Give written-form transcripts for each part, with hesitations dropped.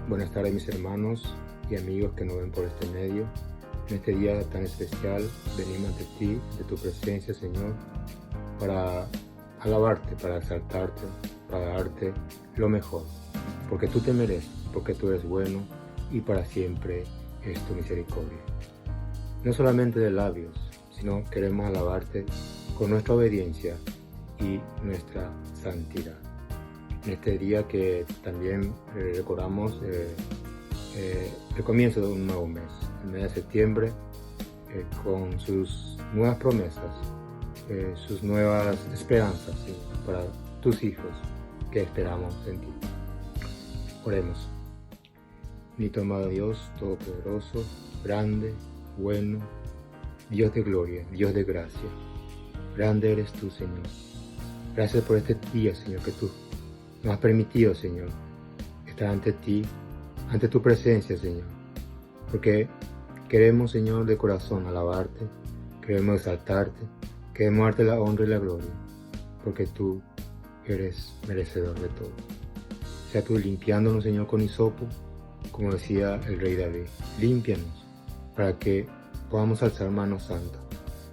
Buenas tardes, mis hermanos y amigos que nos ven por este medio. En este día tan especial venimos ante ti, de tu presencia, Señor, para alabarte, para exaltarte, para darte lo mejor, porque tú te mereces, porque tú eres bueno y para siempre es tu misericordia. No solamente de labios, sino queremos alabarte con nuestra obediencia y nuestra santidad. En este día que también recordamos el comienzo de un nuevo mes, el mes de septiembre, con sus nuevas promesas, sus nuevas esperanzas, ¿sí?, para tus hijos que esperamos en ti. Oremos. Mi amado Dios Todopoderoso, grande, bueno, Dios de gloria, Dios de gracia, grande eres tú, Señor. Gracias por este día, Señor, que tú nos has permitido, Señor, estar ante ti, ante tu presencia, Señor, porque queremos, Señor, de corazón alabarte, queremos exaltarte, queremos darte la honra y la gloria, porque tú eres merecedor de todo. Sea tú limpiándonos, Señor, con hisopo, como decía el rey David, límpianos para que podamos alzar manos santas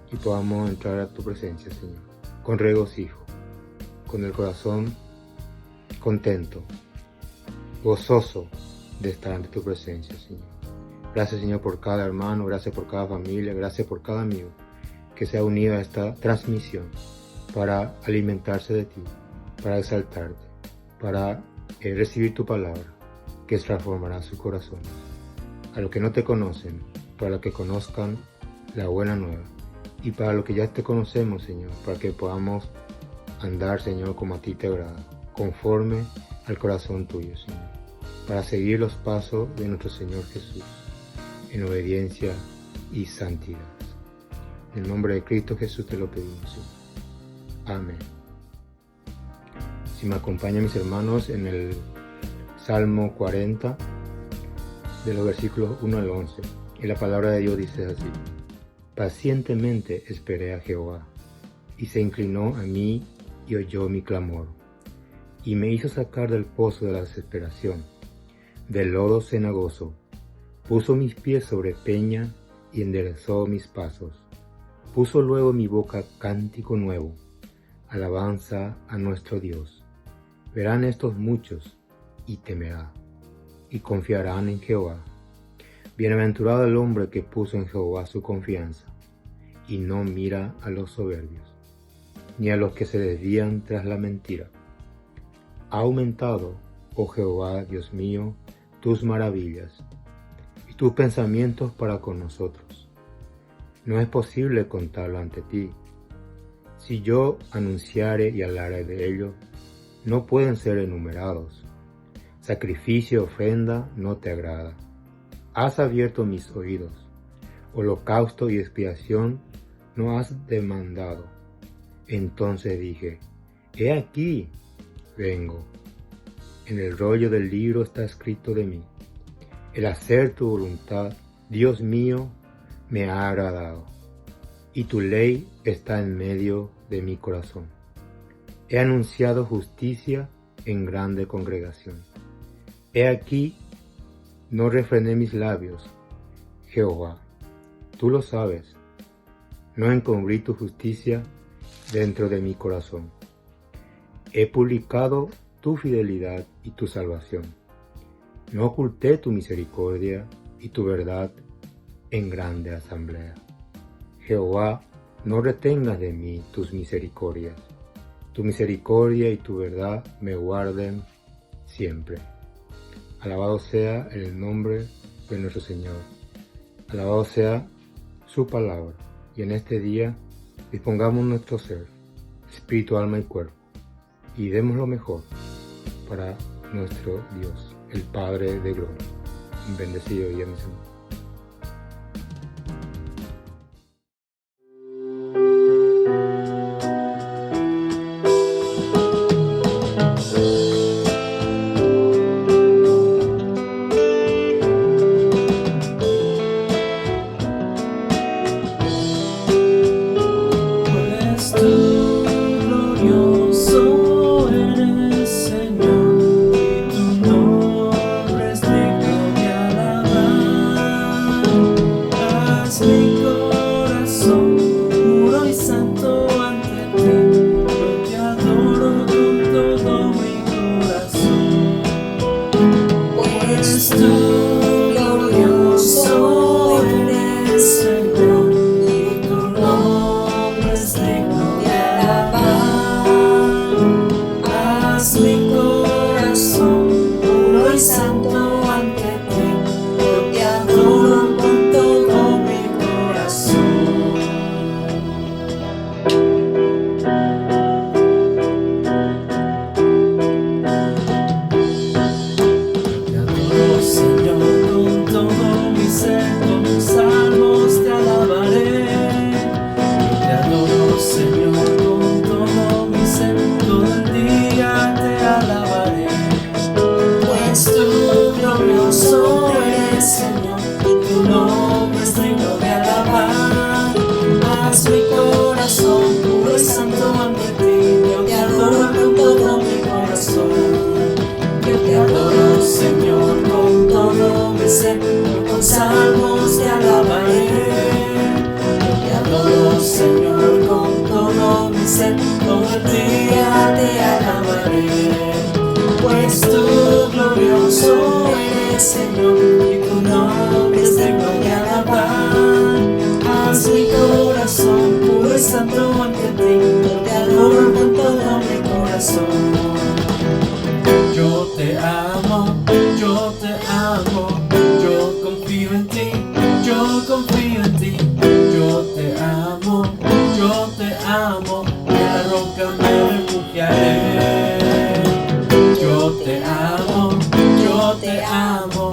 y podamos entrar a tu presencia, Señor, con regocijo, con el corazón contento, gozoso de estar ante tu presencia, Señor. Gracias, Señor, por cada hermano, gracias por cada familia, gracias por cada amigo que se ha unido a esta transmisión para alimentarse de ti, para exaltarte, para recibir tu palabra, que transformará sus corazones. A los que no te conocen, para que conozcan la buena nueva, y para los que ya te conocemos, Señor, para que podamos andar, Señor, como a ti te agrada, conforme al corazón tuyo, Señor, para seguir los pasos de nuestro Señor Jesús, en obediencia y santidad. En el nombre de Cristo Jesús te lo pedimos, Señor. Amén. Si me acompañan, mis hermanos, en el Salmo 40, de los versículos 1 al 11, y la palabra de Dios dice así: Pacientemente esperé a Jehová, y se inclinó a mí y oyó mi clamor, y me hizo sacar del pozo de la desesperación, del lodo cenagoso. Puso mis pies sobre peña y enderezó mis pasos. Puso luego en mi boca cántico nuevo, alabanza a nuestro Dios. Verán estos muchos y temerán, y confiarán en Jehová. Bienaventurado el hombre que puso en Jehová su confianza, y no mira a los soberbios, ni a los que se desvían tras la mentira. Ha aumentado, oh Jehová, Dios mío, tus maravillas, y tus pensamientos para con nosotros. No es posible contarlo ante ti. Si yo anunciare y hablara de ello, no pueden ser enumerados. Sacrificio y ofrenda no te agrada. Has abierto mis oídos. Holocausto y expiación no has demandado. Entonces dije: he aquí, vengo. En el rollo del libro está escrito de mí: el hacer tu voluntad, Dios mío, me ha agradado, y tu ley está en medio de mi corazón. He anunciado justicia en grande congregación. He aquí, no refrené mis labios, Jehová, tú lo sabes. No encubrí tu justicia dentro de mi corazón. He publicado tu fidelidad y tu salvación. No oculté tu misericordia y tu verdad en grande asamblea. Jehová, no retengas de mí tus misericordias. Tu misericordia y tu verdad me guarden siempre. Alabado sea el nombre de nuestro Señor. Alabado sea su palabra. Y en este día dispongamos nuestro ser, espíritu, alma y cuerpo, y demos lo mejor para nuestro Dios, el Padre de gloria. Un bendecido día, mis hermanos. Glorioso eres, Señor, y tu nombre es digno. refugiaré. Yo te amo, yo te amo,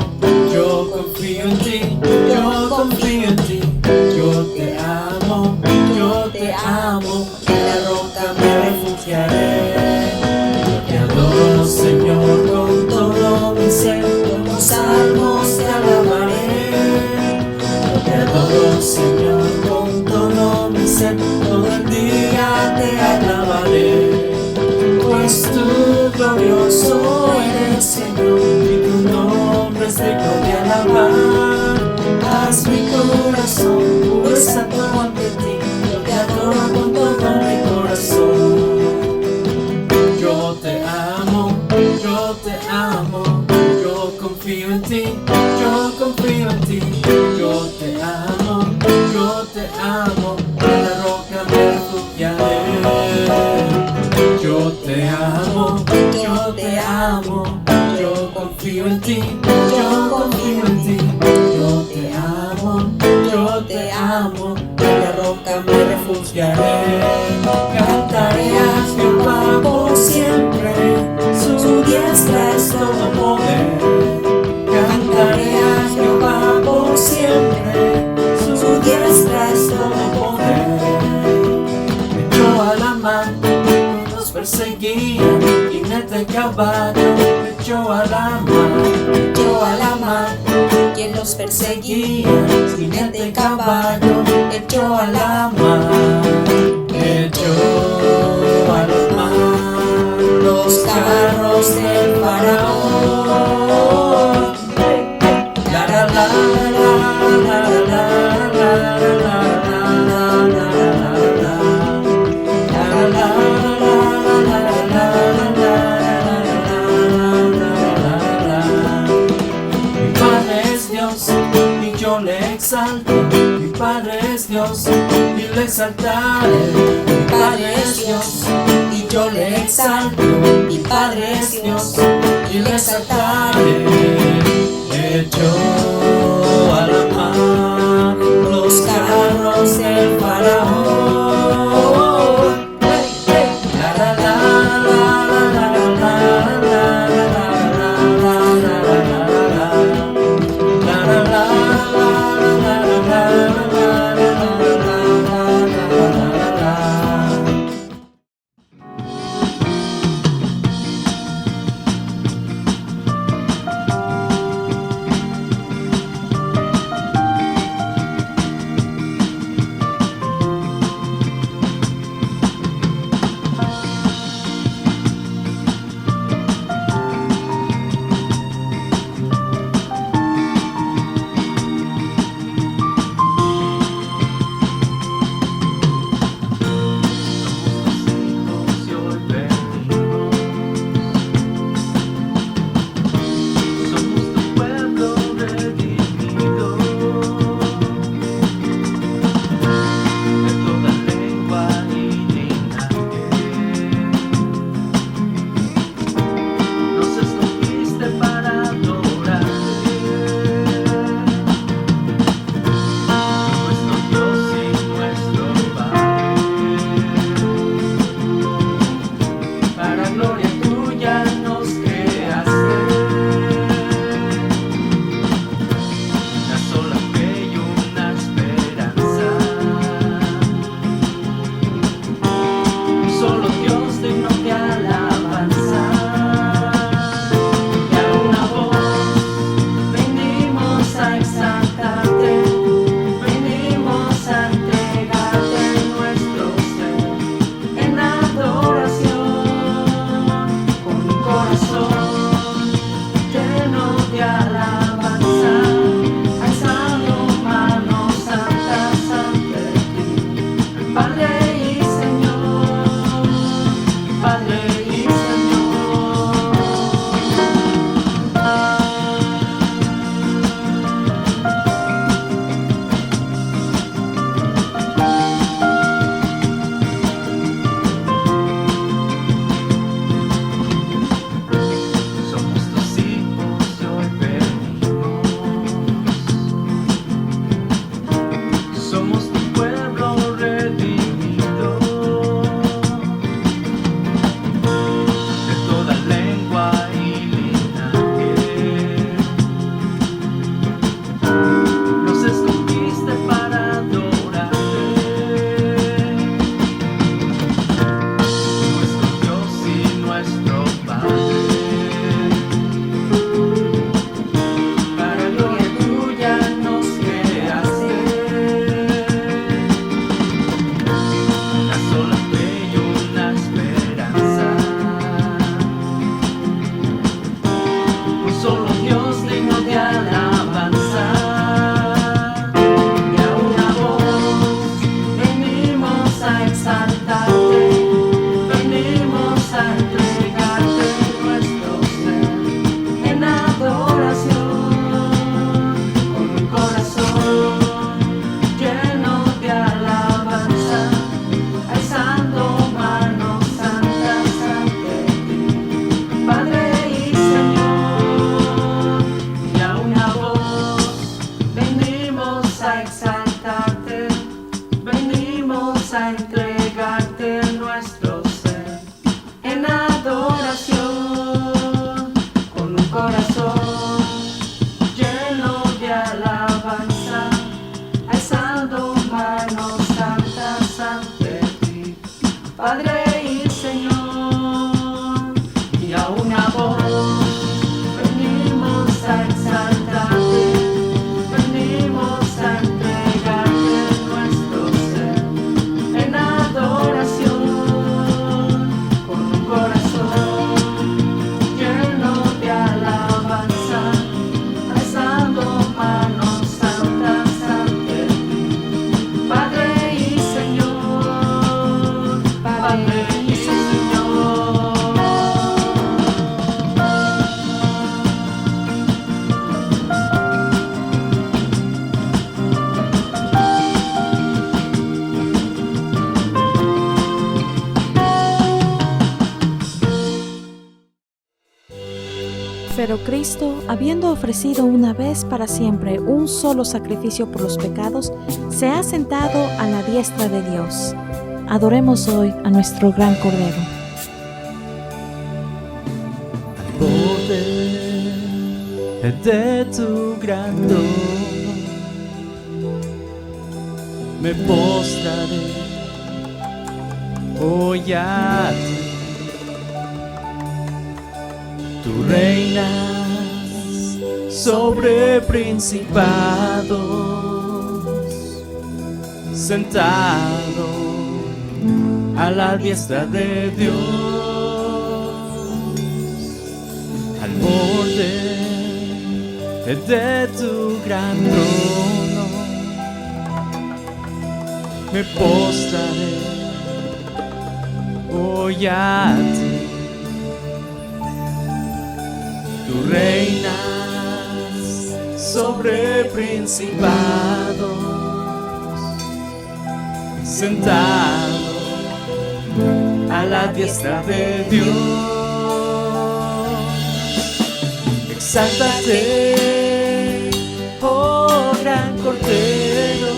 yo confío en ti, yo confío en ti. Yo te amo, yo te amo, en la roca me refugiaré. Yo te adoro, Señor, con todo mi ser, con los salmos te alabaré. Yo te adoro, Señor, con todo mi ser, todo el día te alabaré. Pues tú glorioso eres, Señor, y tu nombre es digno de alabar. Haz mi corazón puro y santo ante ti, yo te adoro con todo mi corazón. Yo te amo, yo te amo, yo confío en ti, yo confío en ti. Yo te amo, yo te amo, en la roca me refugiaré. Yo te amo, yo te amo, yo confío en ti, yo confío en ti. Yo te amo, yo te amo, en la roca me refugiaré. Cantaré a Jehová por siempre, su diestra es todo poder. Cantaré a Jehová por siempre, su diestra es todo poder. Me echó a la mar, nos perseguía, jinete caballo, me echó a la mar, quien los perseguía, jinete caballo, echó a la mar, echó a la mar los carros del faraón. La la la la la la la la la Mi Padre es Dios y yo le exalto. Mi Padre es Dios y le exaltaré. Mi Padre es Dios y yo le exalto. Mi Padre es Dios y le exaltaré. Echó a la mar los carros del faraón. La la la la la la la Pero Cristo, habiendo ofrecido una vez para siempre un solo sacrificio por los pecados, se ha sentado a la diestra de Dios. Adoremos hoy a nuestro gran Cordero. Al borde de tu gran trono me postraré hoy a ti. Tú reinas sobre principados, sentado a la diestra de Dios. Al borde de tu gran trono me postraré hoy a ti. Tú reinas sobre principados, sentado a la diestra de Dios. Exáltate, oh gran Cordero,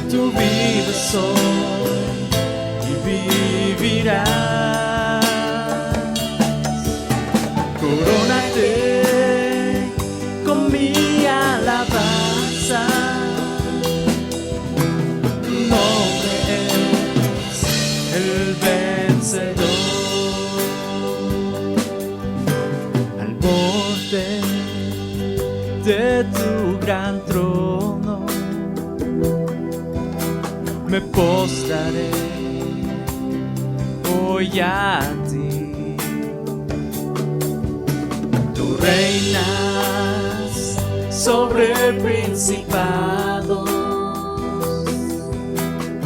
tú vives hoy y vivirás. Corónate con mi alabanza, tu nombre es el vencedor. Al borde de tu gran trono me postraré hoy a ti. Reinas sobre principados,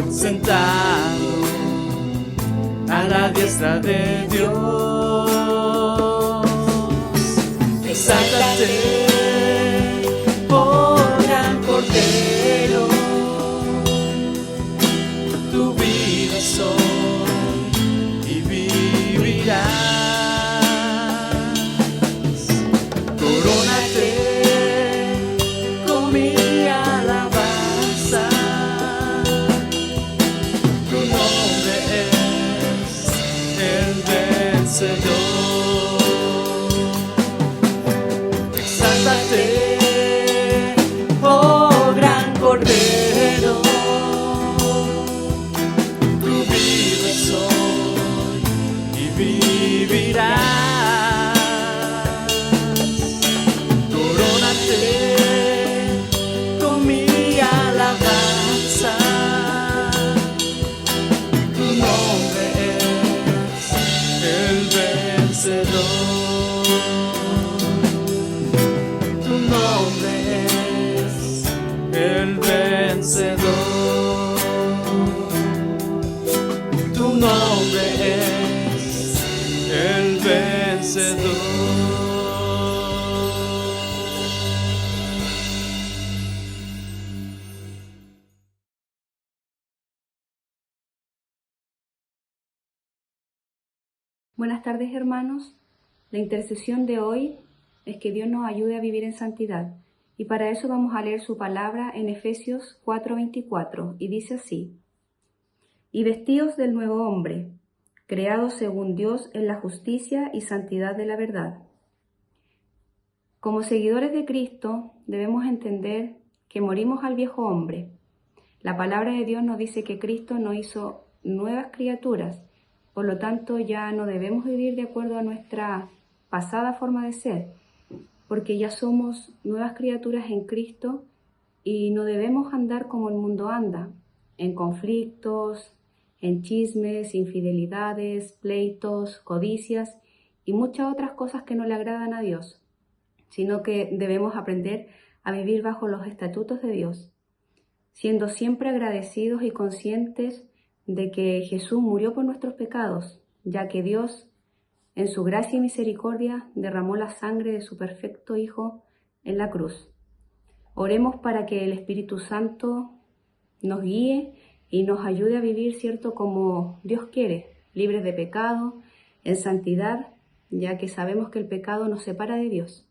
sentado a la diestra de Dios. Exáltate, oh gran Cordero, tú vives hoy y vivirás. Exáltate, oh gran Cordero, tú vives hoy y vivirás. Corónate con mi alabanza, tu nombre es el vencedor. Tu nombre es el vencedor. Tu nombre es el vencedor. Buenas tardes, hermanos. La intercesión de hoy es que Dios nos ayude a vivir en santidad, y para eso vamos a leer su palabra en Efesios 4:24, y dice así: y vestíos del nuevo hombre, creado según Dios en la justicia y santidad de la verdad. Como seguidores de Cristo debemos entender que morimos al viejo hombre. La palabra de Dios nos dice que Cristo nos hizo nuevas criaturas. Por lo tanto, ya no debemos vivir de acuerdo a nuestra pasada forma de ser, porque ya somos nuevas criaturas en Cristo y no debemos andar como el mundo anda, en conflictos, en chismes, infidelidades, pleitos, codicias y muchas otras cosas que no le agradan a Dios, sino que debemos aprender a vivir bajo los estatutos de Dios, siendo siempre agradecidos y conscientes de que Jesús murió por nuestros pecados, ya que Dios, en su gracia y misericordia, derramó la sangre de su perfecto Hijo en la cruz. Oremos para que el Espíritu Santo nos guíe y nos ayude a vivir, cierto, como Dios quiere, libres de pecado, en santidad ya que sabemos que el pecado nos separa de Dios.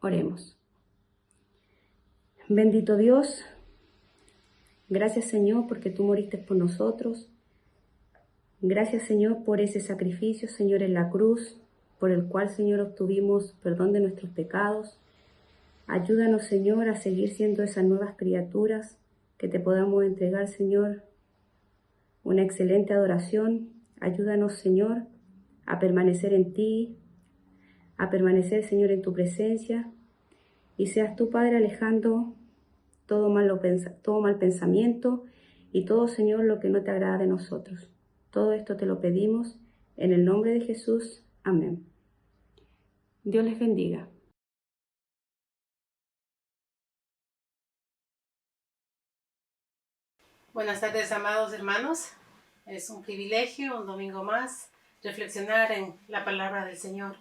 Oremos. Bendito Dios, gracias Señor porque tú moriste por nosotros. Gracias Señor por ese sacrificio, Señor, en la cruz, por el cual, Señor, obtuvimos perdón de nuestros pecados. Ayúdanos, Señor, a seguir siendo esas nuevas criaturas, que te podamos entregar, Señor, una excelente adoración. Ayúdanos, Señor, a permanecer en ti, a permanecer, Señor, en tu presencia, y seas tú, Padre, alejando todo mal pensamiento y todo, Señor, lo que no te agrada de nosotros. Todo esto te lo pedimos en el nombre de Jesús. Amén. Dios les bendiga. Buenas tardes, amados hermanos. Es un privilegio, un domingo más, reflexionar en la palabra del Señor.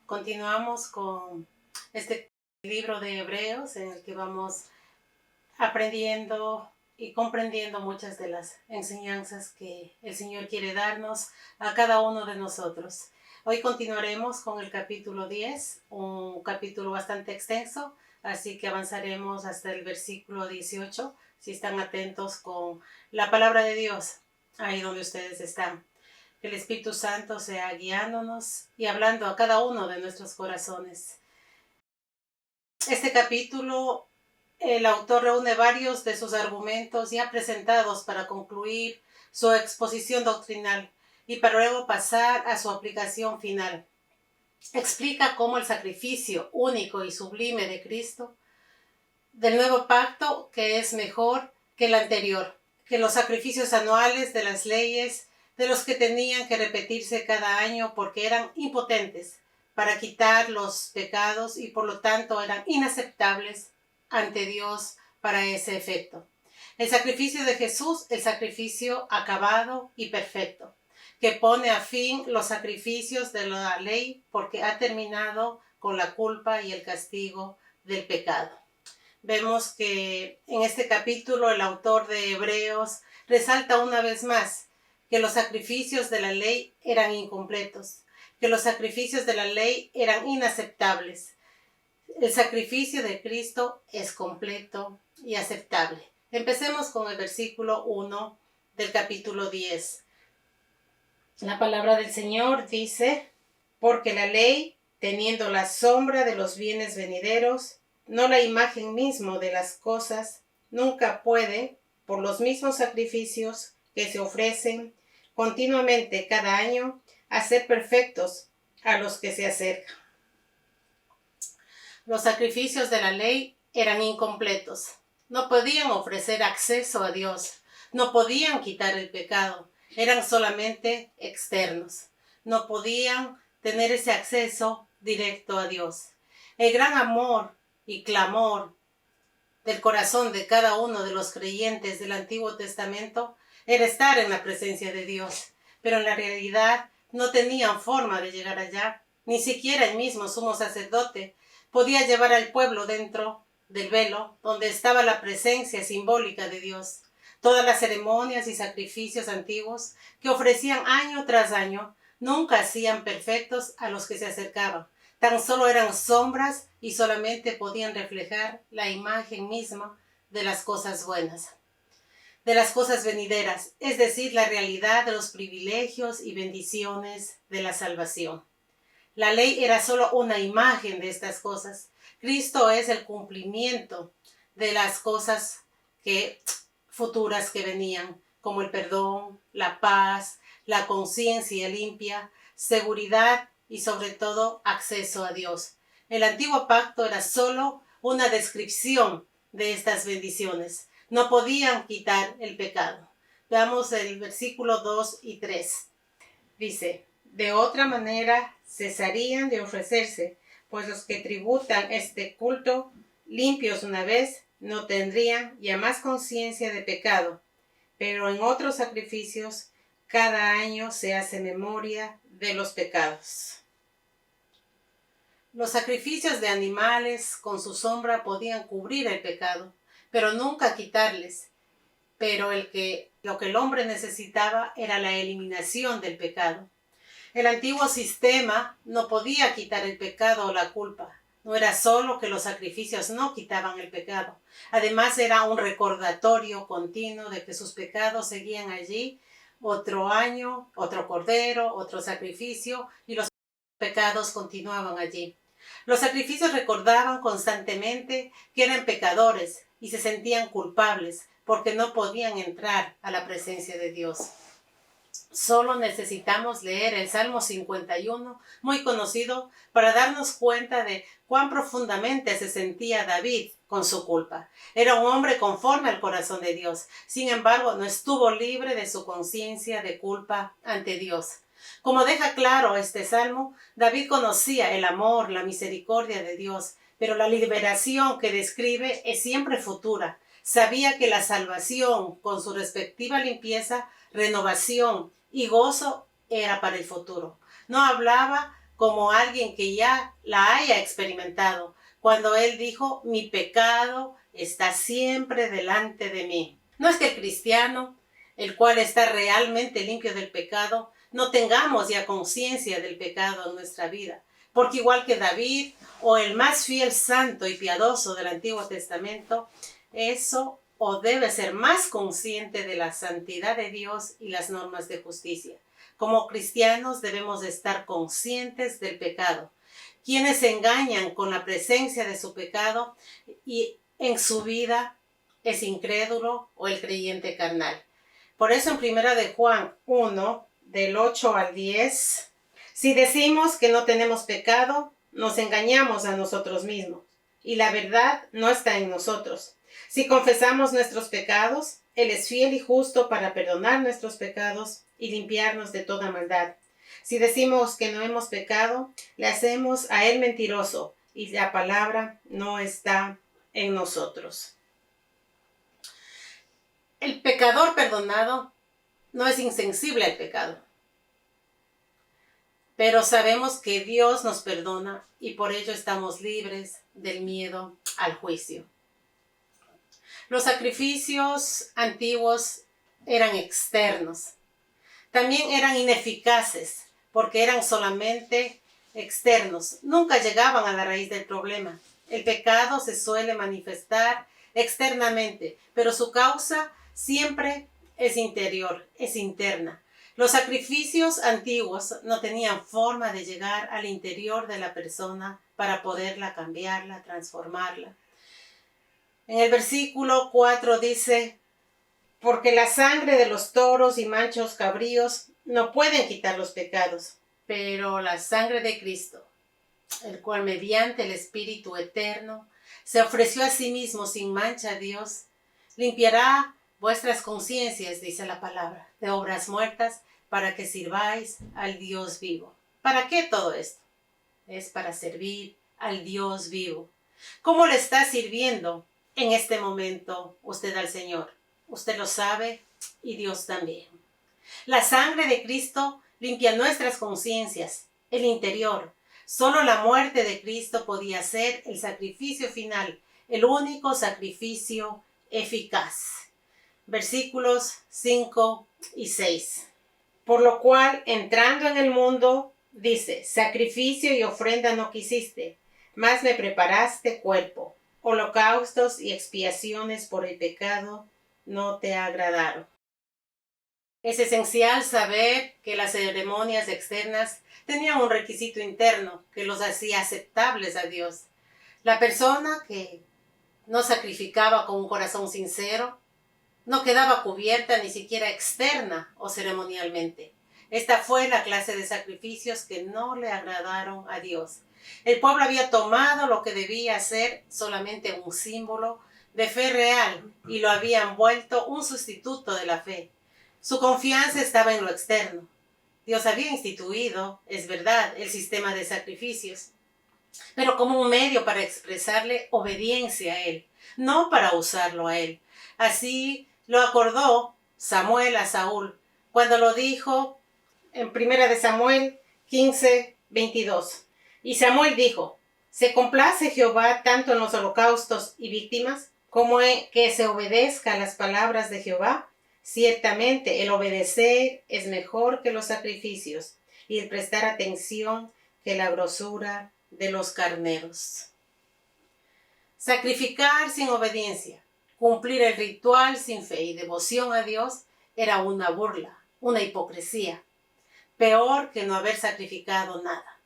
Continuamos con este libro de Hebreos en el que vamos aprendiendo y comprendiendo muchas de las enseñanzas que el Señor quiere darnos a cada uno de nosotros. Hoy continuaremos con el capítulo 10, un capítulo bastante extenso, así que avanzaremos hasta el versículo 18, si están atentos con la palabra de Dios, ahí donde ustedes están. Que el Espíritu Santo sea guiándonos y hablando a cada uno de nuestros corazones. Este capítulo, el autor reúne varios de sus argumentos ya presentados para concluir su exposición doctrinal y para luego pasar a su aplicación final. Explica cómo el sacrificio único y sublime de Cristo, del nuevo pacto, que es mejor que el anterior, que los sacrificios anuales de las leyes, de los que tenían que repetirse cada año porque eran impotentes para quitar los pecados y por lo tanto eran inaceptables ante Dios para ese efecto. El sacrificio de Jesús, el sacrificio acabado y perfecto, que pone a fin los sacrificios de la ley porque ha terminado con la culpa y el castigo del pecado. Vemos que en este capítulo el autor de Hebreos resalta una vez más que los sacrificios de la ley eran incompletos, que los sacrificios de la ley eran inaceptables. El sacrificio de Cristo es completo y aceptable. Empecemos con el versículo 1 del capítulo 10. La palabra del Señor dice: porque la ley, teniendo la sombra de los bienes venideros, no la imagen mismo de las cosas, nunca puede, por los mismos sacrificios que se ofrecen continuamente cada año, hacer perfectos a los que se acercan. Los sacrificios de la ley eran incompletos. No podían ofrecer acceso a Dios. No podían quitar el pecado. Eran solamente externos. No podían tener ese acceso directo a Dios. El gran amor y clamor del corazón de cada uno de los creyentes del Antiguo Testamento era estar en la presencia de Dios, pero en la realidad no tenían forma de llegar allá. Ni siquiera el mismo sumo sacerdote podía llevar al pueblo dentro del velo donde estaba la presencia simbólica de Dios. Todas las ceremonias y sacrificios antiguos que ofrecían año tras año nunca hacían perfectos a los que se acercaban. Tan solo eran sombras y solamente podían reflejar la imagen misma de las cosas buenas, de las cosas venideras, es decir, la realidad de los privilegios y bendiciones de la salvación. La ley era solo una imagen de estas cosas. Cristo es el cumplimiento de las cosas futuras que venían, como el perdón, la paz, la conciencia limpia, seguridad y sobre todo acceso a Dios. El antiguo pacto era solo una descripción de estas bendiciones. No podían quitar el pecado. Veamos el versículo 2 y 3. Dice: de otra manera cesarían de ofrecerse, pues los que tributan este culto, limpios una vez, no tendrían ya más conciencia de pecado. Pero en otros sacrificios, cada año se hace memoria de los pecados. Los sacrificios de animales con su sombra podían cubrir el pecado, pero nunca quitarles. Pero lo que el hombre necesitaba era la eliminación del pecado. El antiguo sistema no podía quitar el pecado o la culpa. No era solo que los sacrificios no quitaban el pecado. Además era un recordatorio continuo de que sus pecados seguían allí. Otro año, otro cordero, otro sacrificio y los pecados continuaban allí. Los sacrificios recordaban constantemente que eran pecadores y se sentían culpables porque no podían entrar a la presencia de Dios. Solo necesitamos leer el Salmo 51, muy conocido, para darnos cuenta de cuán profundamente se sentía David con su culpa. Era un hombre conforme al corazón de Dios. Sin embargo, no estuvo libre de su conciencia de culpa ante Dios. Como deja claro este salmo, David conocía el amor, la misericordia de Dios, pero la liberación que describe es siempre futura. Sabía que la salvación, con su respectiva limpieza, renovación y gozo, era para el futuro. No hablaba como alguien que ya la haya experimentado, cuando él dijo, mi pecado está siempre delante de mí. No es que el cristiano, el cual está realmente limpio del pecado, no tengamos ya conciencia del pecado en nuestra vida, porque igual que David o el más fiel santo y piadoso del Antiguo Testamento, eso o debe ser más consciente de la santidad de Dios y las normas de justicia. Como cristianos debemos estar conscientes del pecado. Quienes se engañan con la presencia de su pecado y en su vida es incrédulo o el creyente carnal. Por eso en 1 de Juan 1, del 8 al 10, si decimos que no tenemos pecado, nos engañamos a nosotros mismos y la verdad no está en nosotros. Si confesamos nuestros pecados, Él es fiel y justo para perdonar nuestros pecados y limpiarnos de toda maldad. Si decimos que no hemos pecado, le hacemos a Él mentiroso y la palabra no está en nosotros. El pecador perdonado no es insensible al pecado, pero sabemos que Dios nos perdona y por ello estamos libres del miedo al juicio. Los sacrificios antiguos eran externos. También eran ineficaces porque eran solamente externos. Nunca llegaban a la raíz del problema. El pecado se suele manifestar externamente, pero su causa siempre es interior, es interna. Los sacrificios antiguos no tenían forma de llegar al interior de la persona para poderla cambiarla, transformarla. En el versículo 4 dice, porque la sangre de los toros y machos cabríos no pueden quitar los pecados, pero la sangre de Cristo, el cual mediante el Espíritu eterno se ofreció a sí mismo sin mancha a Dios, limpiará vuestras conciencias, dice la palabra, de obras muertas para que sirváis al Dios vivo. ¿Para qué todo esto? Es para servir al Dios vivo. ¿Cómo le está sirviendo en este momento usted al Señor? Usted lo sabe y Dios también. La sangre de Cristo limpia nuestras conciencias, el interior. Solo la muerte de Cristo podía ser el sacrificio final, el único sacrificio eficaz. Versículos 5 y 6. Por lo cual, entrando en el mundo, dice, sacrificio y ofrenda no quisiste, mas me preparaste cuerpo. Holocaustos y expiaciones por el pecado no te agradaron. Es esencial saber que las ceremonias externas tenían un requisito interno que los hacía aceptables a Dios. La persona que no sacrificaba con un corazón sincero no quedaba cubierta ni siquiera externa o ceremonialmente. Esta fue la clase de sacrificios que no le agradaron a Dios. El pueblo había tomado lo que debía ser solamente un símbolo de fe real y lo habían vuelto un sustituto de la fe. Su confianza estaba en lo externo. Dios había instituido, es verdad, el sistema de sacrificios, pero como un medio para expresarle obediencia a Él, no para usarlo a Él. Así lo acordó Samuel a Saúl, cuando lo dijo en 1 de Samuel 15, 22. Y Samuel dijo, ¿se complace Jehová tanto en los holocaustos y víctimas, como en que se obedezca a las palabras de Jehová? Ciertamente el obedecer es mejor que los sacrificios, y prestar atención que la grosura de los carneros. Sacrificar sin obediencia, cumplir el ritual sin fe y devoción a Dios era una burla, una hipocresía, peor que no haber sacrificado nada.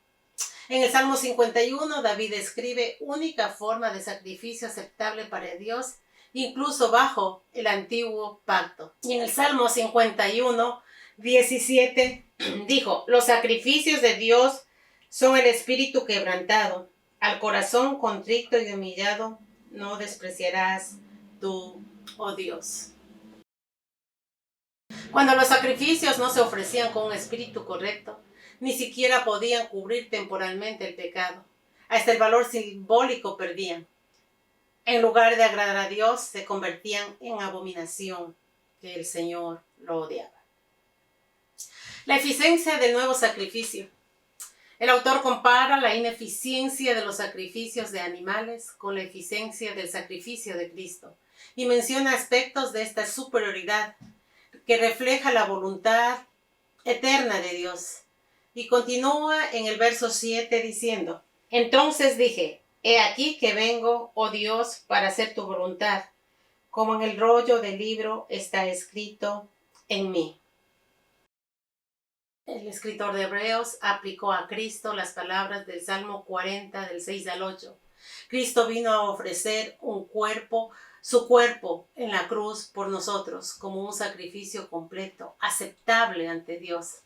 En el Salmo 51, David escribe única forma de sacrificio aceptable para Dios, incluso bajo el antiguo pacto. Y en el Salmo 51, 17, dijo: los sacrificios de Dios son el espíritu quebrantado, al corazón contrito y humillado no despreciarás tú, oh Dios. Cuando los sacrificios no se ofrecían con un espíritu correcto, ni siquiera podían cubrir temporalmente el pecado. Hasta el valor simbólico perdían. En lugar de agradar a Dios, se convertían en abominación, que el Señor lo odiaba. La eficiencia del nuevo sacrificio. El autor compara la ineficiencia de los sacrificios de animales con la eficiencia del sacrificio de Cristo y menciona aspectos de esta superioridad que refleja la voluntad eterna de Dios. Y continúa en el verso 7 diciendo: entonces dije, he aquí que vengo, oh Dios, para hacer tu voluntad, como en el rollo del libro está escrito en mí. El escritor de Hebreos aplicó a Cristo las palabras del Salmo 40, del 6 al 8. Cristo vino a ofrecer su cuerpo en la cruz por nosotros, como un sacrificio completo, aceptable ante Dios.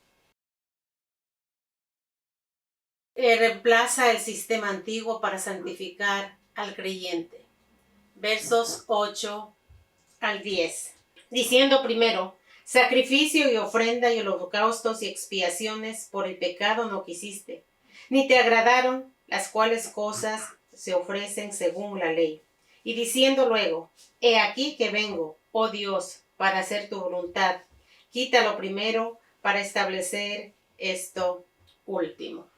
Reemplaza el sistema antiguo para santificar al creyente. Versos 8 al 10. Diciendo primero: sacrificio y ofrenda y holocaustos y expiaciones por el pecado no quisiste, ni te agradaron, las cuales cosas se ofrecen según la ley. Y diciendo luego: he aquí que vengo, oh Dios, para hacer tu voluntad. Quita lo primero para establecer esto último.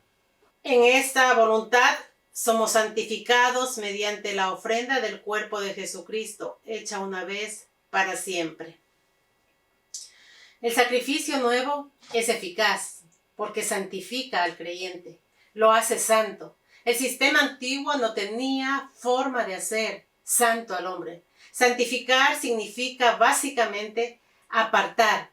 En esta voluntad somos santificados mediante la ofrenda del cuerpo de Jesucristo, hecha una vez para siempre. El sacrificio nuevo es eficaz porque santifica al creyente, lo hace santo. El sistema antiguo no tenía forma de hacer santo al hombre. Santificar significa básicamente apartar.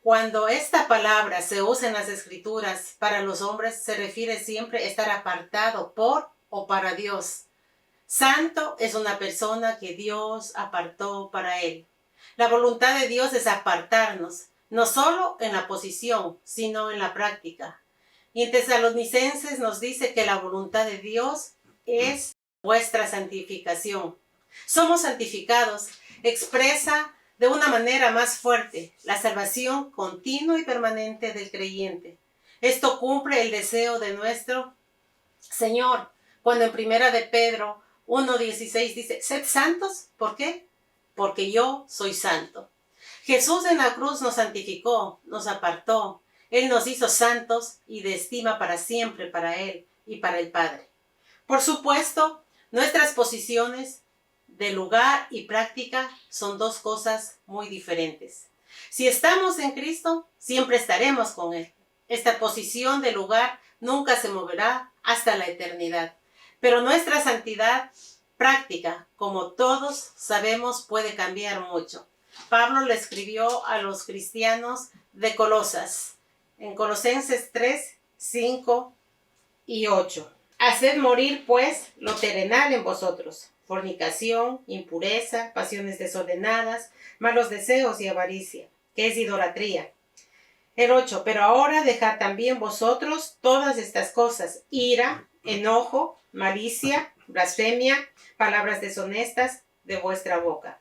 Cuando esta palabra se usa en las Escrituras para los hombres, se refiere siempre a estar apartado por o para Dios. Santo es una persona que Dios apartó para él. La voluntad de Dios es apartarnos, no solo en la posición, sino en la práctica. Y en Tesalonicenses nos dice que la voluntad de Dios es vuestra santificación. Somos santificados, expresa de una manera más fuerte la salvación continua y permanente del creyente. Esto cumple el deseo de nuestro Señor, cuando en 1 de Pedro 1:16 dice: sed santos. ¿Por qué? Porque yo soy santo. Jesús en la cruz nos santificó, nos apartó. Él nos hizo santos y de estima para siempre para Él y para el Padre. Por supuesto, nuestras posiciones de lugar y práctica son dos cosas muy diferentes. Si estamos en Cristo, siempre estaremos con Él. Esta posición de lugar nunca se moverá hasta la eternidad. Pero nuestra santidad práctica, como todos sabemos, puede cambiar mucho. Pablo le escribió a los cristianos de Colosas, en Colosenses 3, 5 y 8. Haced morir, pues, lo terrenal en vosotros: fornicación, impureza, pasiones desordenadas, malos deseos y avaricia, que es idolatría. El 8. Pero ahora dejad también vosotros todas estas cosas: ira, enojo, malicia, blasfemia, palabras deshonestas de vuestra boca.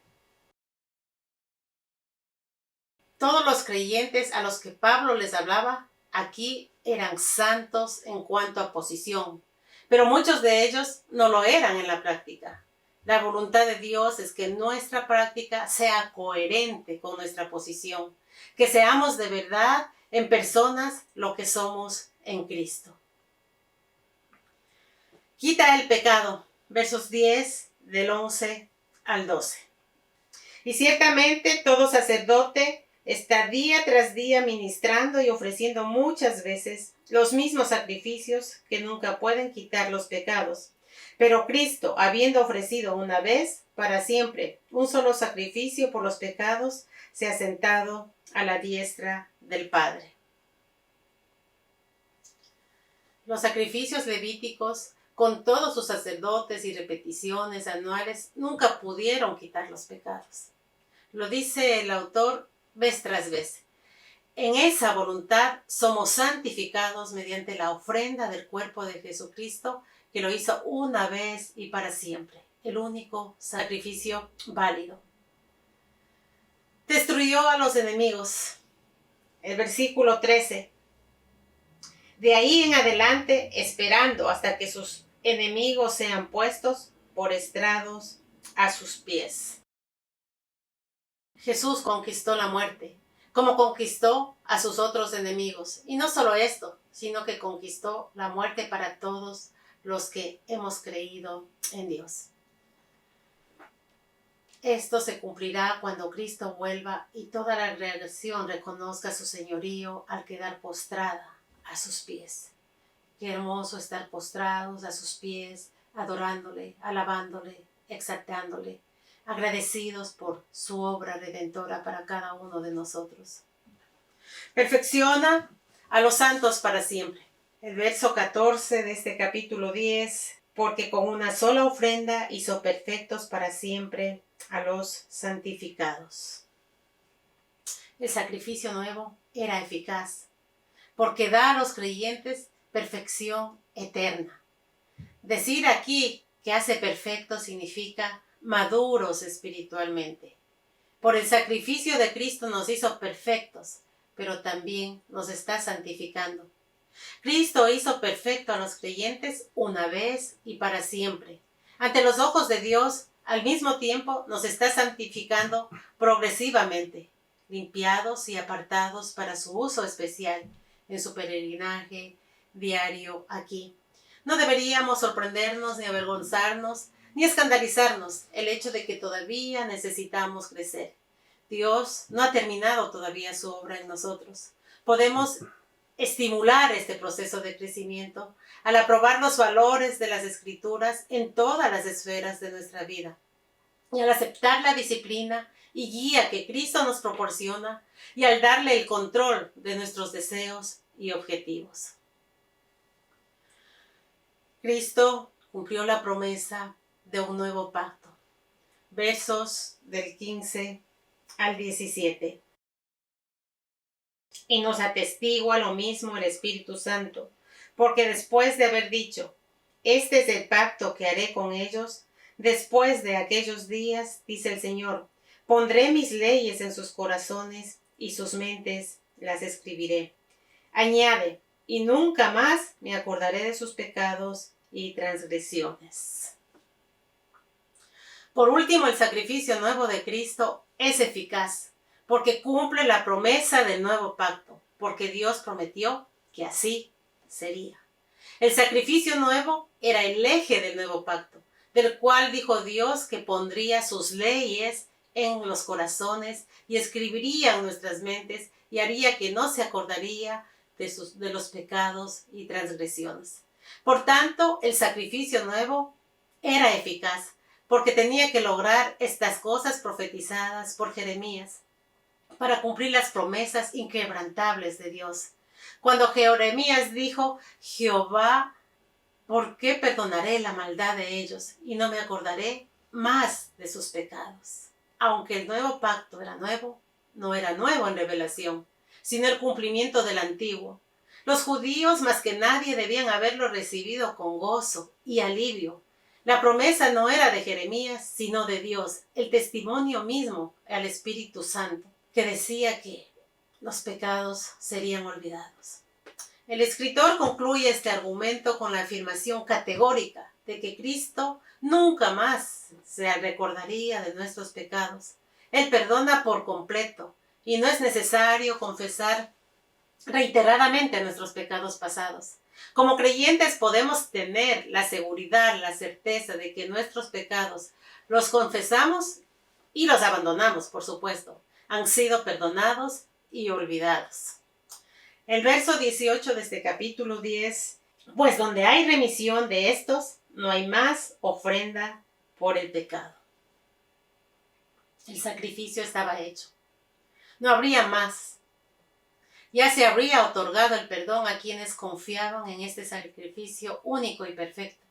Todos los creyentes a los que Pablo les hablaba aquí eran santos en cuanto a posición, pero muchos de ellos no lo eran en la práctica. La voluntad de Dios es que nuestra práctica sea coherente con nuestra posición, que seamos de verdad en personas lo que somos en Cristo. Quita el pecado, versos 10 del 11 al 12. Y ciertamente todo sacerdote está día tras día ministrando y ofreciendo muchas veces los mismos sacrificios que nunca pueden quitar los pecados. Pero Cristo, habiendo ofrecido una vez para siempre un solo sacrificio por los pecados, se ha sentado a la diestra del Padre. Los sacrificios levíticos, con todos sus sacerdotes y repeticiones anuales, nunca pudieron quitar los pecados. Lo dice el autor vez tras vez. En esa voluntad somos santificados mediante la ofrenda del cuerpo de Jesucristo, que lo hizo una vez y para siempre, el único sacrificio válido. Destruyó a los enemigos. El versículo 13. De ahí en adelante, esperando hasta que sus enemigos sean puestos por estrados a sus pies. Jesús conquistó la muerte, como conquistó a sus otros enemigos. Y no solo esto, sino que conquistó la muerte para todos los que hemos creído en Dios. Esto se cumplirá cuando Cristo vuelva y toda la creación reconozca su señorío al quedar postrada a sus pies. Qué hermoso estar postrados a sus pies, adorándole, alabándole, exaltándole, agradecidos por su obra redentora para cada uno de nosotros. Perfecciona a los santos para siempre. El verso 14 de este capítulo 10, porque con una sola ofrenda hizo perfectos para siempre a los santificados. El sacrificio nuevo era eficaz, porque da a los creyentes perfección eterna. Decir aquí que hace perfectos significa maduros espiritualmente. Por el sacrificio de Cristo nos hizo perfectos, pero también nos está santificando. Cristo hizo perfecto a los creyentes una vez y para siempre. Ante los ojos de Dios, al mismo tiempo nos está santificando progresivamente, limpiados y apartados para su uso especial en su peregrinaje diario aquí. No deberíamos sorprendernos ni avergonzarnos ni escandalizarnos el hecho de que todavía necesitamos crecer. Dios no ha terminado todavía su obra en nosotros. Podemos estimular este proceso de crecimiento al aprobar los valores de las Escrituras en todas las esferas de nuestra vida y al aceptar la disciplina y guía que Cristo nos proporciona y al darle el control de nuestros deseos y objetivos. Cristo cumplió la promesa de un nuevo pacto. Versos del 15 al 17. Y nos atestigua lo mismo el Espíritu Santo, porque después de haber dicho, este es el pacto que haré con ellos, después de aquellos días, dice el Señor, pondré mis leyes en sus corazones y sus mentes las escribiré. Añade, y nunca más me acordaré de sus pecados y transgresiones. Por último, el sacrificio nuevo de Cristo es eficaz, porque cumple la promesa del nuevo pacto, porque Dios prometió que así sería. El sacrificio nuevo era el eje del nuevo pacto, del cual dijo Dios que pondría sus leyes en los corazones y escribiría en nuestras mentes y haría que no se acordaría de los pecados y transgresiones. Por tanto, el sacrificio nuevo era eficaz, porque tenía que lograr estas cosas profetizadas por Jeremías, para cumplir las promesas inquebrantables de Dios. Cuando Jeremías dijo, Jehová, ¿por qué perdonaré la maldad de ellos y no me acordaré más de sus pecados? Aunque el nuevo pacto era nuevo, no era nuevo en revelación, sino el cumplimiento del antiguo. Los judíos más que nadie debían haberlo recibido con gozo y alivio. La promesa no era de Jeremías, sino de Dios, el testimonio mismo al Espíritu Santo, que decía que los pecados serían olvidados. El escritor concluye este argumento con la afirmación categórica de que Cristo nunca más se recordaría de nuestros pecados. Él perdona por completo y no es necesario confesar reiteradamente nuestros pecados pasados. Como creyentes podemos tener la seguridad, la certeza de que nuestros pecados los confesamos y los abandonamos, por supuesto. han sido perdonados y olvidados. El verso 18 de este capítulo 10, pues donde hay remisión de estos, no hay más ofrenda por el pecado. El sacrificio estaba hecho. No habría más. Ya se habría otorgado el perdón a quienes confiaban en este sacrificio único y perfecto.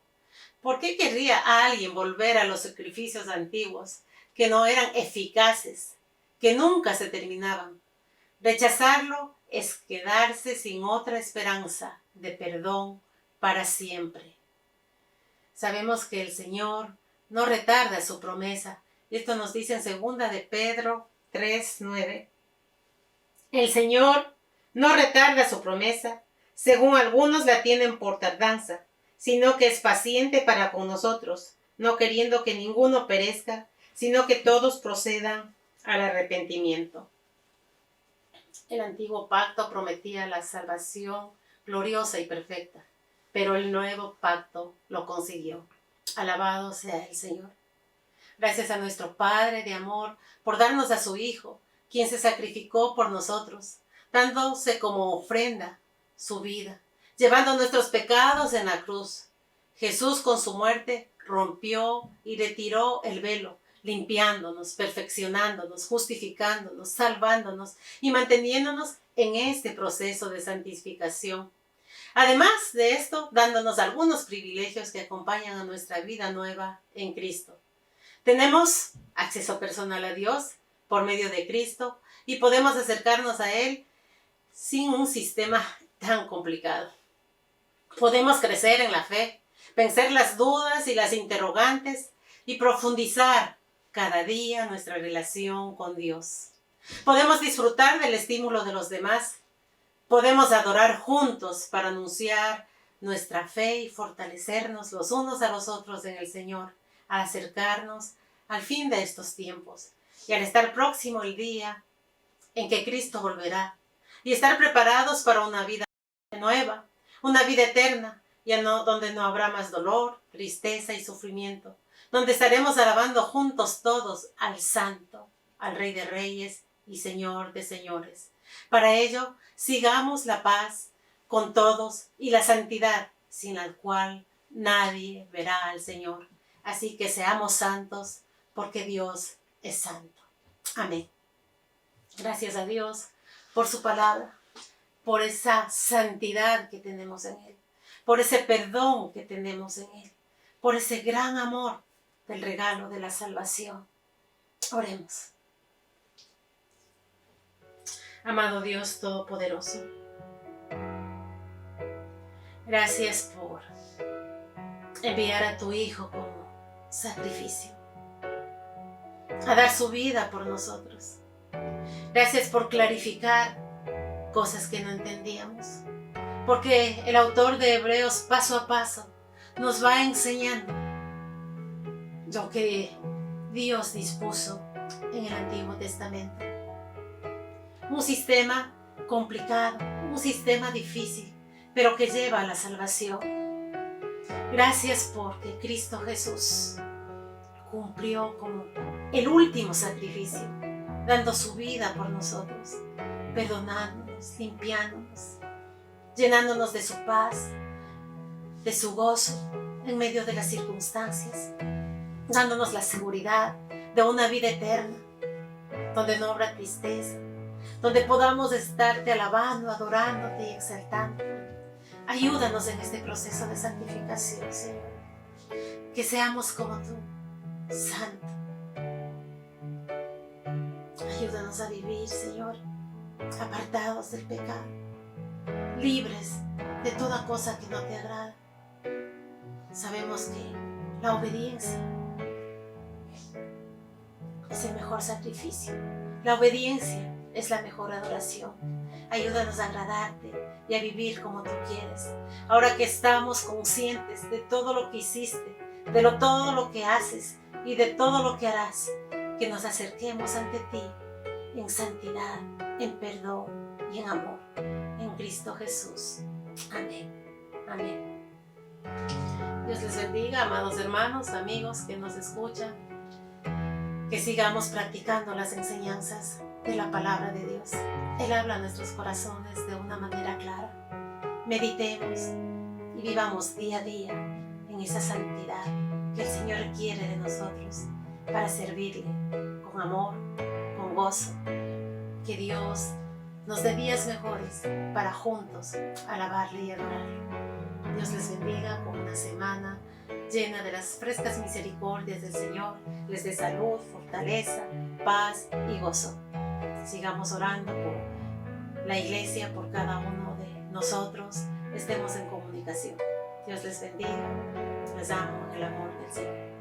¿Por qué querría alguien volver a los sacrificios antiguos que no eran eficaces, que nunca se terminaban? Rechazarlo es quedarse sin otra esperanza de perdón para siempre. Sabemos que el Señor no retarda su promesa. Esto nos dice en 2 de Pedro 3:9. El Señor no retarda su promesa, según algunos la tienen por tardanza, sino que es paciente para con nosotros, no queriendo que ninguno perezca, sino que todos procedan al arrepentimiento. El antiguo pacto prometía la salvación gloriosa y perfecta, pero el nuevo pacto lo consiguió. Alabado sea el Señor. Gracias a nuestro Padre de amor por darnos a su Hijo, quien se sacrificó por nosotros, dándose como ofrenda su vida, llevando nuestros pecados en la cruz. Jesús con su muerte rompió y retiró el velo, limpiándonos, perfeccionándonos, justificándonos, salvándonos y manteniéndonos en este proceso de santificación. Además de esto, dándonos algunos privilegios que acompañan a nuestra vida nueva en Cristo. Tenemos acceso personal a Dios por medio de Cristo y podemos acercarnos a Él sin un sistema tan complicado. Podemos crecer en la fe, vencer las dudas y las interrogantes y profundizar cada día nuestra relación con Dios. Podemos disfrutar del estímulo de los demás. Podemos adorar juntos para anunciar nuestra fe y fortalecernos los unos a los otros en el Señor, al acercarnos al fin de estos tiempos y al estar próximo el día en que Cristo volverá y estar preparados para una vida nueva, una vida eterna, donde no habrá más dolor, tristeza y sufrimiento, donde estaremos alabando juntos todos al Santo, al Rey de Reyes y Señor de Señores. Para ello, sigamos la paz con todos y la santidad, sin la cual nadie verá al Señor. Así que seamos santos, porque Dios es santo. Amén. Gracias a Dios por su palabra, por esa santidad que tenemos en Él, por ese perdón que tenemos en Él, por ese gran amor del regalo de la salvación. Oremos. Amado Dios Todopoderoso, gracias por enviar a tu Hijo como sacrificio, a dar su vida por nosotros. Gracias por clarificar cosas que no entendíamos, porque el autor de Hebreos paso a paso nos va enseñando lo que Dios dispuso en el Antiguo Testamento. Un sistema complicado, un sistema difícil, pero que lleva a la salvación. Gracias porque Cristo Jesús cumplió como el último sacrificio, dando su vida por nosotros, perdonándonos, limpiándonos, llenándonos de su paz, de su gozo en medio de las circunstancias, dándonos la seguridad de una vida eterna, donde no habrá tristeza, donde podamos estarte alabando, adorándote y exaltando. Ayúdanos en este proceso de santificación, Señor. Que seamos como tú, santo. Ayúdanos a vivir, Señor, apartados del pecado, libres de toda cosa que no te agrada. Sabemos que la obediencia es el mejor sacrificio. La obediencia es la mejor adoración. Ayúdanos a agradarte y a vivir como tú quieres. Ahora que estamos conscientes de todo lo que hiciste, de todo lo que haces y de todo lo que harás, que nos acerquemos ante ti en santidad, en perdón y en amor. En Cristo Jesús. Amén. Amén. Dios les bendiga, amados hermanos, amigos que nos escuchan. Que sigamos practicando las enseñanzas de la palabra de Dios. Él habla a nuestros corazones de una manera clara. Meditemos y vivamos día a día en esa santidad que el Señor quiere de nosotros para servirle con amor, con gozo. Que Dios nos dé días mejores para juntos alabarle y adorarle. Dios les bendiga con una semana llena de las frescas misericordias del Señor. Les dé salud, fortaleza, paz y gozo. Sigamos orando por la iglesia, por cada uno de nosotros. Estemos en comunicación. Dios les bendiga. Les amo en el amor del Señor.